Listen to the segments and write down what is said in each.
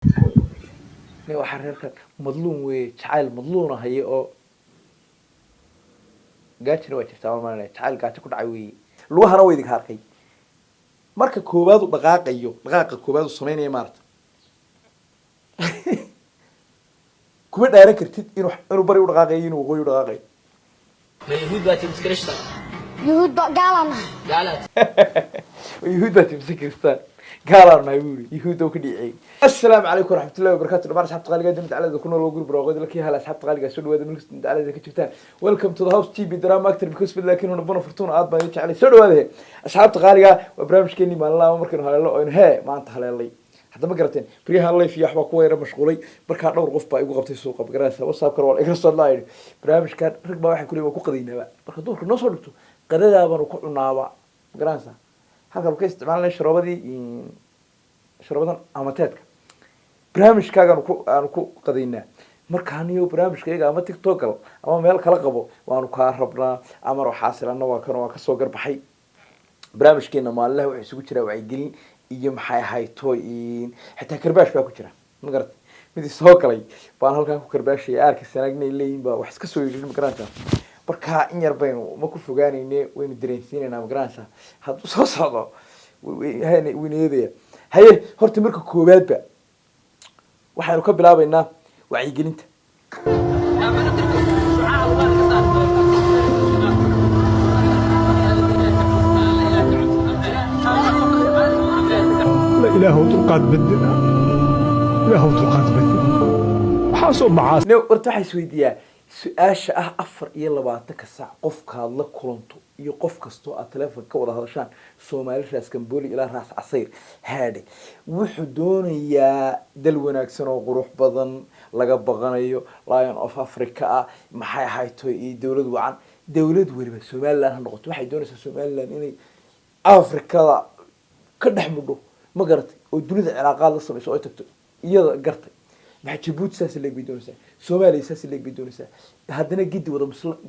ne waxa reerka madluun weeye jacayl madluuna haye oo gaajina waa jirtaa maana jacayl gaajo ku dhacay weeye lugahana way idinka arkay marka koowaad u dhaqaaqayo dhaqaaqa koowaad u sameynaya maarta kuma dhaaran kartid inuu bari u dhaqaaqayo inuu waqooyi u dhaqaaqayo ما يهود بقى تمسك رشتك يهود قالنا قالت يهود baa timsi kristaan gaalaan nahay buuri yahuud oo ka dhicay assalaamu calaykum waraxmatullahi wabarakaatu dhamaan asxaabta qaaliga dunida calada ku nool group roogada lakii hal asxaabta qaaliga soo dhawaada milkasta dunida calada ka joogtaan welcome to the house tv drama actor because bid laakiin una bana fortuna aad baan jeclay soo dhawaada asxaabta qaaliga waa barnaamijkeeni maalinlaha markaan haleelo oo he maanta haleelay hadda ma garateen bariyahan life iyo waxba ku weerar mashquulay markaa dhowr qof baa igu qabtay suuqa garaysa whatsapp kar wal iga soo laayay barnaamijkan rag baa waxaan ku leeyahay ku qadaynaaba marka duurka noo soo dhigto qadadaabaan ku cunaaba garaysa halka ka isticmaalnay sharabadan amateedka barnaamijkaaga aan ku qadaynaa markaan iyo barnaamijkayga ama tiktok ama meel kala qabo waanu ka rabnaa ama waxaasilana waa kan waa ka soo garbaxay barnaamijkeena maalinlaha waxa isugu jira wacyi gelin iyo maxay hayto xitaa karbaash baa ku jira ma garatay mid soo galay baan halkan ku karbaashay aarka sanaagnay leeyin baa wax iska soo yeedhin ma garanaysaa marka in yar baynu ma ku fogaanayne waynu dareensiinaynaa ma garanaysaa hadduu soo socdo weyneedaya haye horta marka koowaadba waxaynu ka bilaabaynaa wacyigelinta إله وطلقات بدنا إله وطلقات بدنا حاسب معاص ne horta waxay isweydiiyaa su-aasha ah 24 saac qofkaad la kulanto iyo qof kastoo aad telefoon ka wada hadashaan Soomaali raas Kamboli ilaa raas Casayr haade wuxuu doonayaa dal wanaagsan oo qurux badan laga baqanayo Lion of Africa ah maxay hayto iyo dawlad wacan dawlad wariba Soomaaliland ha noqoto waxay doonaysaa Soomaaliland inay Afrikada ka dhex muddo ma garatay oo dunida cilaaqaad la sameeyso oo tagto iyada gartay Djibouti saas leeg bidoonaysa Soomaaliya saas leeg bidoonaysa haddana gidi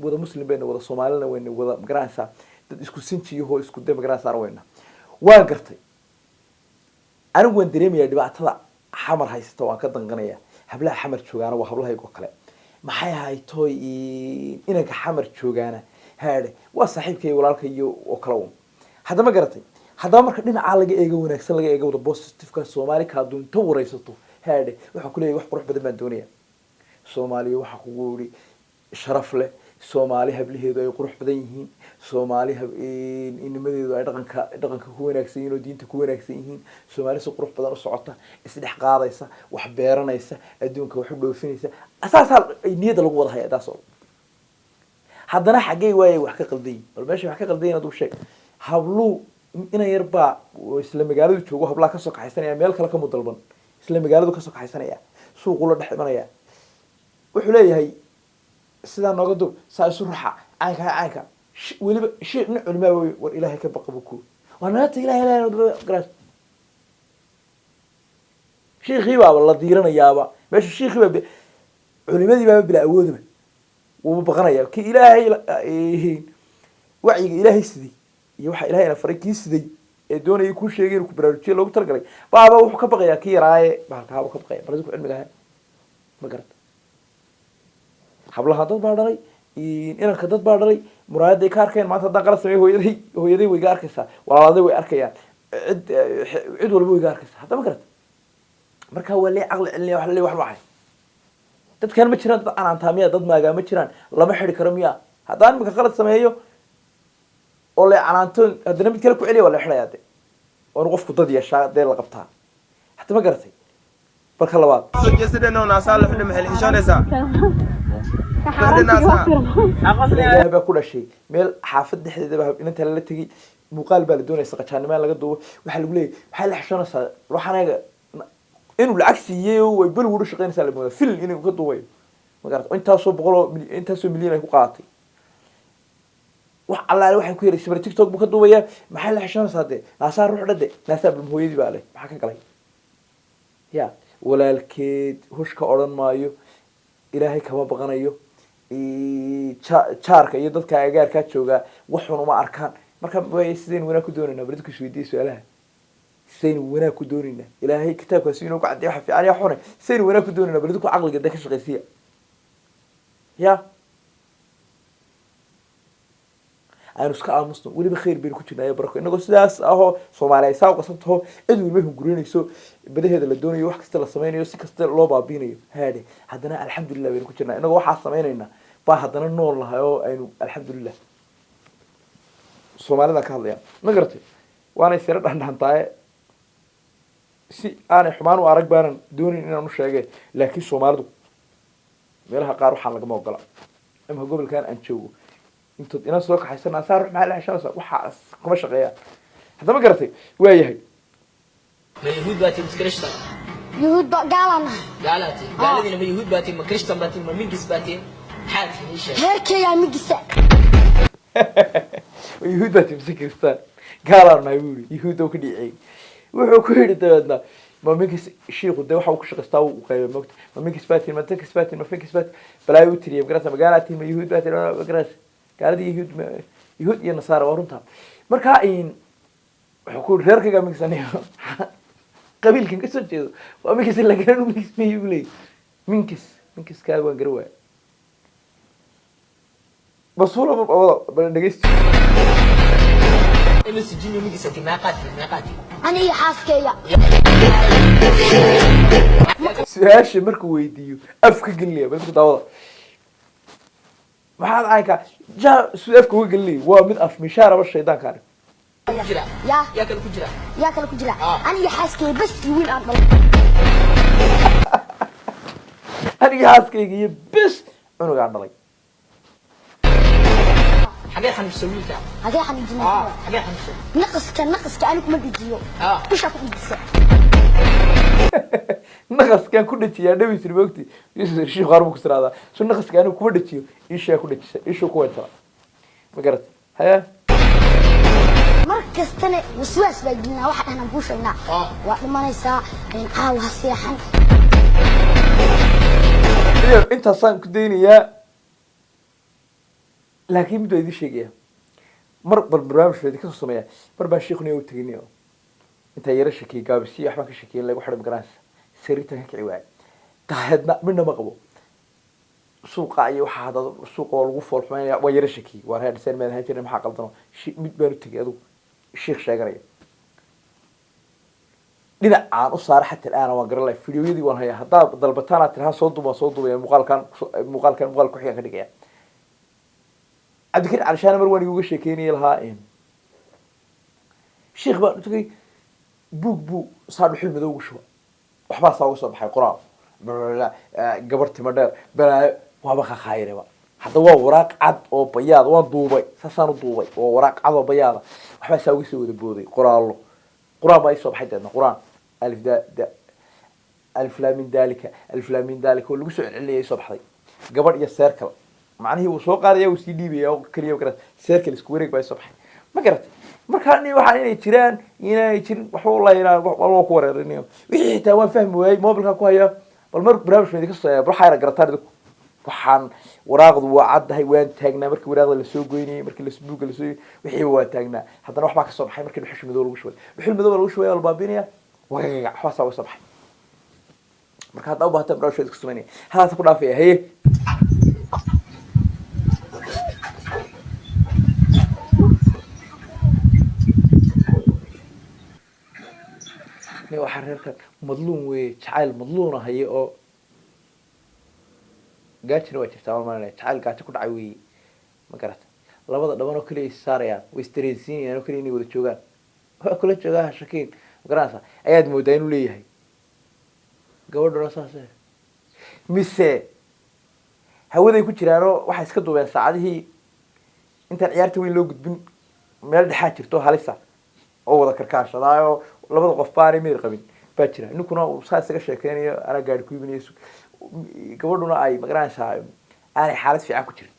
wada muslim bayna wada Soomaalina wayna wada garanaysa dad isku sinjiyo oo isku day garanaysa wayna waan gartay anigu waan dareemayaa dhibaatada xamar haysto waan ka danqanaya hablaha xamar joogaana waa hablaha iyaga kale maxay hayto inanka xamar joogaana haade waa saaxiibkay walaalkay oo kale hadda ma garatay hadda marka dhinaca laga eego wanaagsan laga eego wada positive ka Soomaali ka doonto wareysato haade waxa ku leeyahay wax qurux badan baan doonaya Soomaaliya waxa kugu wari sharaf leh Soomaali hablaheedu ay qurux badan yihiin Soomaali inimadeedu ay dhaqanka ku wanaagsan yihiin oo diinta ku wanaagsan yihiin Soomaali si qurux badan u socota isdhex qaadaysa wax beeranaysa adduunka wax u dhoofinaysa asaas ay niyada lagu wada hayaa taasoo haddana xagee waayay wax ka qalday bal meesha wax ka qalday inaad u sheeg hablu ina yarba isla magaalada joogo hablaha ka soo kaxaysanaya meel kale ka mudalban isla magaalada ka soo kaxaysanaya suuq ula dhaxmanaya wuxuu leeyahay sida nooga dub saa isu raxa caanka waliba shay culimada war ilaahay ka baqabo ku wanaata ilaahay garas sheekhi baa la diiranayaaba meesha sheekhi baa culimadii baa bila awoodba wuu baqanaya ki ilaahay wacyiga ilaahay sidii iyo waxa ilaahay faray siday ee doonayay ku sheegeen ku baraarujiye loogu talgalay baaba wuxuu ka baqayaa ki yaraaye baalka ka baqaya baradu ku cilmiga ma garata hablaha dad baa dhalay inanka dad baa dhalay muraayada ka arkeen maanta haddaan qala sameey hooyaday way ga arkaysaa walaalay way arkayaan cid walba way ga arkaysaa hadda ma garata marka waa leey aqli cilmi wax leey wax waxay dadkan ma jiraan dad aan taamiya dad maaga ma jiraan lama xiri karo miya haddaan imika qalad sameeyo oo la canaanto haddana mid kale ku celiyo wala xirayaa oo qofku dad yeeshaa dee la qabtaa hatta ma garatay barka labaad soo jeesadeenoo naasaal xubin maxay xishoonaysaa baa ku dhashay meel xaafad dhexdeeda baa inta la tagay muuqaal baa la doonaysa qajaanimo laga duubo waxa lagu leeyahay waxa la xishoonaysaa ruuxanaga inuu lacag siiyay way bal wada shaqeynaysaa la moodaa fil inuu ka duubayo ma garatay intaasoo milyan ay ku qaadatay wax allaale waxay ku yeeray TikTok buu ka duubaya maxay la xishoonaysaa de naasaa ruux dhade naasaa hooyadii baa leh maxaa ka galay ya walaalkeed hushka oran maayo ilaahay kama baqanayo jaarka iyo dadka agaarka jooga waxuna ma arkaan marka way sideen wanaag ku doonayna baridku isweydiiyay su'aalaha سين ونا كدونينا إلهي كتاب كسينو قاعد يحف في عليها حونه سين ونا كدونينا بلدكم عقل قدك شقيسية يا أنا سكاء مسلم ولي بخير بين كتير يا بركة إنه قصداس أهو صومالي ساق قصته إدو المهم قريني سو بدأ هذا اللي يوح كستلا سمين يوسي كستلا لوبا بيني هذه حدنا الحمد لله بين كتيرنا إنه واحد سمين إنه حدنا النور الله يو إنه الحمد لله صومالي ذاك هذا ما قرتي وأنا يصير عند طاي si aanay xumaan u arag baanan doonin inaan u sheegay laakiin Soomaalidu meelaha qaar waxaan laga mooqala ama gobolkan aan joogo intood ina soo kaxaysan asaar maxaa la heshaa waxa kuma shaqeeya hadda ma garatay waa yahay ما يهود باتي مش كريستيان يهود قالنا قالاتي قالتني ما يهود باتي ما كريستيان باتي ما مينجس باتي حالتي ايش هيك يا ميجس يهود baa timsi kristaan gaalaan ma yuri yahuud oo ka dhicay wuxuu ku yiri dadna ma minkis sheekhu de waxa uu ku shaqeystaa uu qayb moogta ma minkis baatin ma tankis baatin ma finkis baat balaa uu tiriye garasa magaalati ma yahuud baatin garas gaaladi yahuud iyo nasaara waa runta marka in wuxuu ku reerkaga minkisaniyo qabiilkan ka soo jeedo waa minkis la garan minkis ma yulay minkis ka waan garwaa basuula ma wada dhageysto إنه سجين يومي قصتي ما قاتل أنا يا حاسكية سؤال مركو ويديو أفك قليا بس كنت أوضح ما حد عايكا جاء سؤال أفك هو قلي ومن أف مشارة والشيطان كان كجرا يا كل كجرا يا كلا كجرا أنا يا حاسكية بس يوين أنا أنا حاسكي بس أنا قاعد ضلي حاجات حنسوي لك هذا حنجي حاجات حنسوي نقص كأنك ما بيجيو إيش أكو بس نقص كان كل شيء أنا بيصير بوقتي يصير شيء غرب كسر هذا شو نقص كأنه كل شيء إيش كل شيء إيش هو كويسة ما قرأت هيا مركز تاني وسواس بيجينا واحد أنا بوش هنا وقت ما نسا نقاوها السياحة أنت صام كديني يا لكن بدو يدي شيء مر بالبرنامج في ذيك الصومية مر باشيخ نيو تجنيه أنت يرش كي قابسي أحمد شكي اللي واحد مقراس سريته هيك عواي قاعدنا منه مقبو سوق أي واحد سوق والغوف والحماية ويرش كي وراه الإنسان من هاجر محاق الضنا شيء متبان تجادو الشيخ شاقري لذا عن أصار حتى الآن وقرر لي فيديو يدي وأنا هي هذا ضربتنا ترها صوته يعني مقال كحية كذا عبد الكريم علشان مروان يقول شيكيني لها إن الشيخ بقى تقول بو صار الحلم ذو وشوا وحبا صار وصل بحي قرآن لا قبرت مدار بلا وابخ خير بقى حتى هو وراق عد أو بياض وان ساسانو دوبي وراق عد أو بياض وحبا سوي ذبودي قرآن له قرآن ما يصب حتى قرآن ألف دا ألف لا من ذلك هو اللي بيسوي اللي يصب حي قبر يسيركل معناه هو سوق هذا يوسي دي أو كليه وكذا سيركل سكويرك باي صباح ما قرأت مركاني وحنا يجران يجرن والله يلا والله كورة رنيو وحي توان فهم وياي ما بلها كويا بالمرك برامج في ذيك الصيام بروح على قرطار وحن وراغد وعد هاي وين تاجنا مرك وراغد اللي سوق ويني مرك اللي سبوق اللي سوي وحي هو تاجنا حتى نروح معك الصبح مرك الحش مدور وشوي الحلم مدور وشوي والبابينيا وقع حواسه وصبح مرك هذا أبوها تبرع شوي تكسمني هذا تقول فيها هي waxaa reerka madluun weeye jacayl madluuna haye oo gaajina waa jirtaa ma maranaya jacayl gaajo ku dhacay weeye ma garata labada dhaban oo kaliya is saarayaan way istareensiinayaan oo kaliya inay wada joogaan waa kula joogaa hashakiin ma garanaysa ayaad moodaa inuu leeyahay gabadhuna saase mise hawaday ku jiraanoo waxay iska duubeen saacadihii intaan ciyaarta weyn loo gudbin meel dhexaa jirto halisa oo wada karkaashadaayo labada qof baari meel qabin baa jira ninkuna uu saas isaga sheekeynayo ana gaari ku iibinayso gabadhuna ay magaranaysaa aanay xaalad fiican ku jirin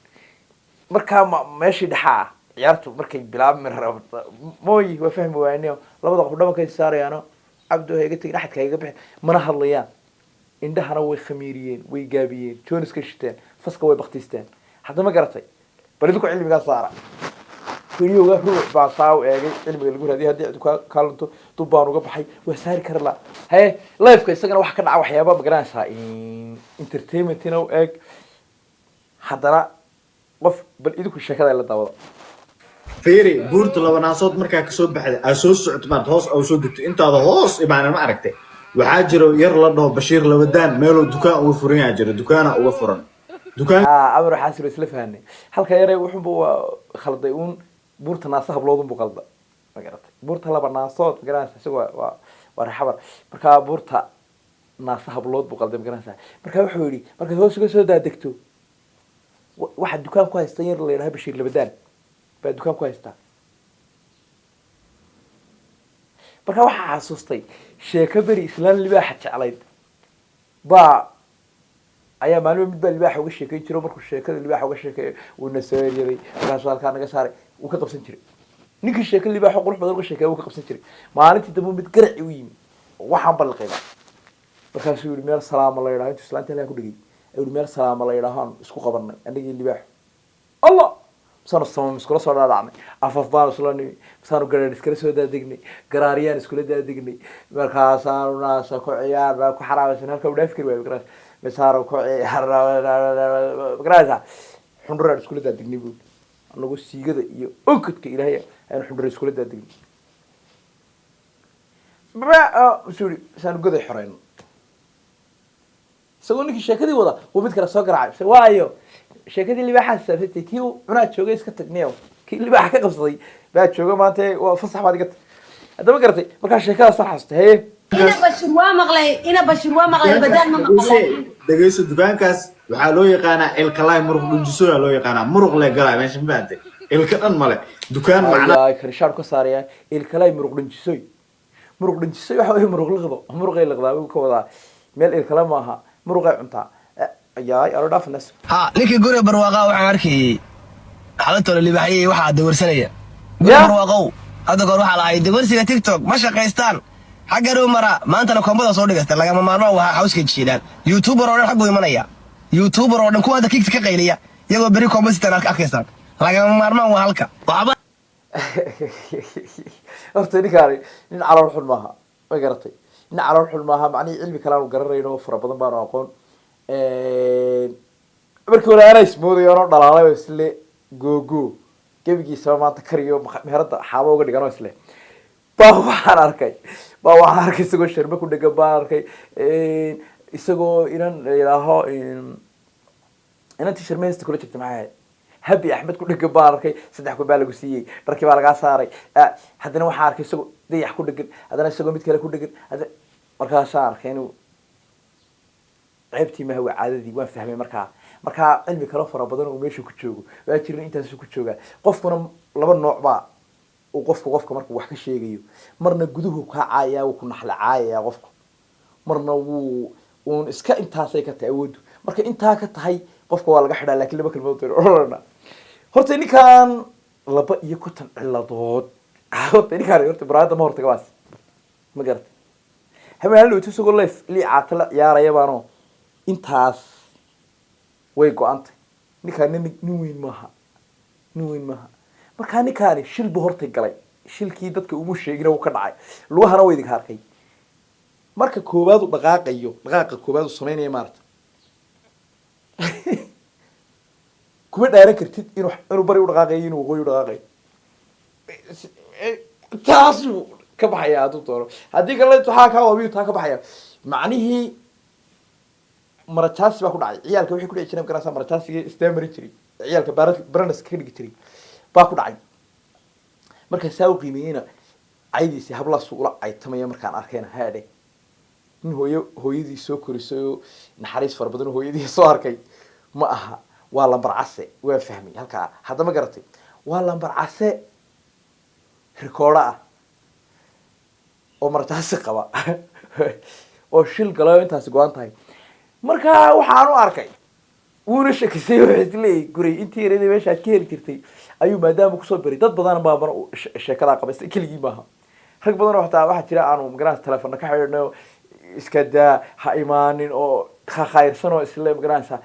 markaa meeshii dhexaa ciyaartu markay bilaabmi rabto mooyi waa fahmi waayeen labada qof dhabankay saarayaano cabdo hayga tagin axadka hayga bixi mana hadlayaan indhahana way khamiiriyeen way gaabiyeen jooniska shiteen faska way baktiisteen hadda ma garatay bal idinku cilmigaa saara videoga ruux baa saaw eegay cilmiga lagu raadiyay haddii cid ka lunto dub baan uga baxay waa saari kara la haye live-ka isagana wax ka dhaca waxyaaba ma garanaysaa entertainment-ina u eeg haddana qof bal idinku sheekada la daawado fiiri buurta laba naasood markaa kasoo baxday aa soo socto maad hoos aa soo degto intaada hoos imaana ma aragtay waxaa jiro yar la dhaho Bashiir Labadaan meeloo dukaan uga furan yaa jiro dukaana uga furan dukaan amar xaasir isla fahanay halka yare wuxuu buu khalday uun buurta naasa habloodun buu qalda ma garatay buurta laba naasood ma garanaysaa isagoo waa raxabar marka buurta naasa hablood buu qalday ma garanaysaa marka wuxuu yiri marka hoos uga soo daadegto waxa dukaan ku haysta yar la yiraahdo Bashiir Labadaan baa dukaan ku haysta marka waxa xasuustay sheeko bari islaan libaaxa jeclayd baa ayaa maalmo mid baa libaaxa uga sheekeyn jiray markuu sheekada libaaxa uga sheekeeyo uu nasaariyaday markaas halka naga saaray uu ka qabsan jiray ninkii sheekada libaaxa qurux badan uga sheekeeyo uu ka qabsan jiray maalintii dambe mid garaci u yimi waxaan balqayba markaas uu yiri meel salaam la yiraahdo intuu islaanta la ku dhigay ayuu meel salaam la yiraahdo isku qabanay anigii libaaxa Allah sano sama iskula soo dhaadacnay afaf baan isla nimi sano garan iskala soo daadignay garaariyaan iskula daadignay markaas aanu naasa ku ciyaar ku xaraabaysan halka u dhaaf kari waayo garaas meesaro ku ciyaar garaasa xundura iskula daadignay buu anagu siigada iyo onkadka ilaahay aan xundura iskula daadignay baa suri sano goday xoreen isagoo ninkii sheekadii wada uu mid kale soo garaacay waayo sheekadii libaaxa saartay kii cunaa joogay iska tagneeyo kii libaaxa ka qabsaday baa jooga maanta waa fasax baad iga hadaba garatay marka sheekada saxaastay haye ina bashir waa maqlay badaan ma maqlay dhageyso dukaankaas waxaa loo yaqaanaa ilkalaay muruq dhunjiso loo yaqaanaa muruq le galay meesha baad ilka dhan male dukaan macna ay karishaar ku saaraya ilkalaay muruq dhunjiso waxa weeye muruq liqdo muruqay liqdaa uu ka wadaa meel ilkala ma aha muruqay cuntaa ayaay aro dhaafnas ha ninkii guri barwaaqa waxaan arkay xalatoola libaaxiyay waxa dawarsanaya guri barwaaqow hadda goor waxa la ay dawarsiga TikTok ma shaqaystaan xagga rumara maanta la kombada soo dhigasta lagama maarmaan waxa hawska jiidaan YouTuber oo dhan xaq buu imanaya YouTuber oo dhan kuwa hadda kigta ka qayliya iyagoo bari kombasitan arkaysan lagama maarmaan waa halka waxba horta ninkaani nin calool xun maaha way garatay nin calool xun maaha macni cilmi kale aan garanayno fara badan baan aqoon markii hore ana ismoodayo oo dhalaalay isle googo gabigiisa maanta kariyo meherada xaabo uga dhigan oo isle baa waxaan arkay isagoo sharba ku dhagan baan arkay isagoo inan ilaaho inantii sharmaysta kula jirta maxay habi axmed ku dhagan baan arkay saddex ku baa lagu siiyey dharkii baa laga saaray haddana waxaan arkay isagoo dayax ku dhagan haddana isagoo mid kale ku dhagan markaas aan arkay inuu ceebtii ma waa caadadii waan fahmay markaa cilmi kale fara badan oo meesha ku joogo waa jirin intaas ku jooga qofkuna laba nooc baa uu qofka markuu wax ka sheegayo marna guduhu ka caaya uu ku naxla caaya qofku marna uu iska intaasay ka tahay awood marka intaa ka tahay qofka waa laga xidhaa laakiin laba kalmood orana horta ninkan laba iyo konton ciladood horta ninkan horta baraada ma hortaga baas ma garatay habeen loo tusoo leef li caata la ciyaaraya baano intaas way go'antay ninkan nin weyn maaha marka ninkan shil buu hortay galay shilkii dadka ugu sheegina uu ka dhacay lugaha way idinka arkay marka koobaad u dhaqaaqa koobaad u sameynaya maarta kuma dhaaran kartid inuu bari u dhaqaaqayo inuu waqooyi u dhaqaaqayo taas ka baxaya hadduu doono haddii kale waxaa kaa waabiyu taa ka baxaya macnihii marataasi baa ku dhacay ciyaalka wixii ku dhici jiray markaas marataasiga istamari jiray ciyaalka baranas ka dhigi jiray baa ku dhacay markaas saa u qiimeeyayna caydiisi hablaas ula caytamaya markaan arkayna haadhe nin hooyadii soo korisay oo naxariis fara badan hooyadii soo arkay ma aha waa lambar case waa fahmay halkaa hadda ma garatay waa lambar case rikooda ah oo marataasi qaba oo shil galayo intaasi go-an tahay markaa waxaan u arkay wuuna shakisay wuxuu isleeyahay guray intii yareedii meeshaad ka heli jirtay ayuu maadaama kusoo beray dad badan baa mar sheekadaa qabaystay keligii maaha rag badan oo xataa waxaa jira aanu magaranaysa telefoonna ka xidhino iska daa ha imaanin oo khayrsan oo isle magaranaysa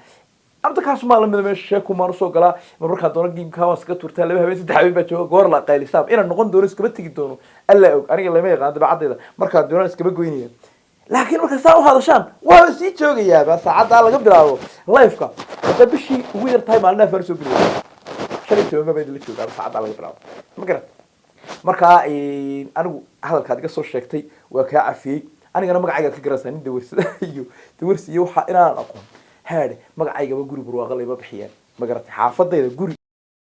أنت كاس ما لم يدمج شيء وما نصو قلا مرة كان دونا جيم كاوس كتور تلا بها بس تحبي بتشوف جور لا قايل سام إنا نقول دونس كبت تجدونه ألا أنا اللي ما يقعد بعد هذا مرة كان دونس كبت جوينيه لكن مرة ساو هذا شان وهو سيت شو يا بس عاد على قبل لاو لايف كا هذا بشي وير تايم على فرسو بلي شريته ما بيدل شو بس عاد على قبل لاو ما قرأت مرة أنا هذا كان قصة شكتي وكعفي أنا مقعد كجرسان دورس يوحى إلى الأقوم هذا مقعد بقولي برواق الله ببحيان ما قرأت حافظ ده قولي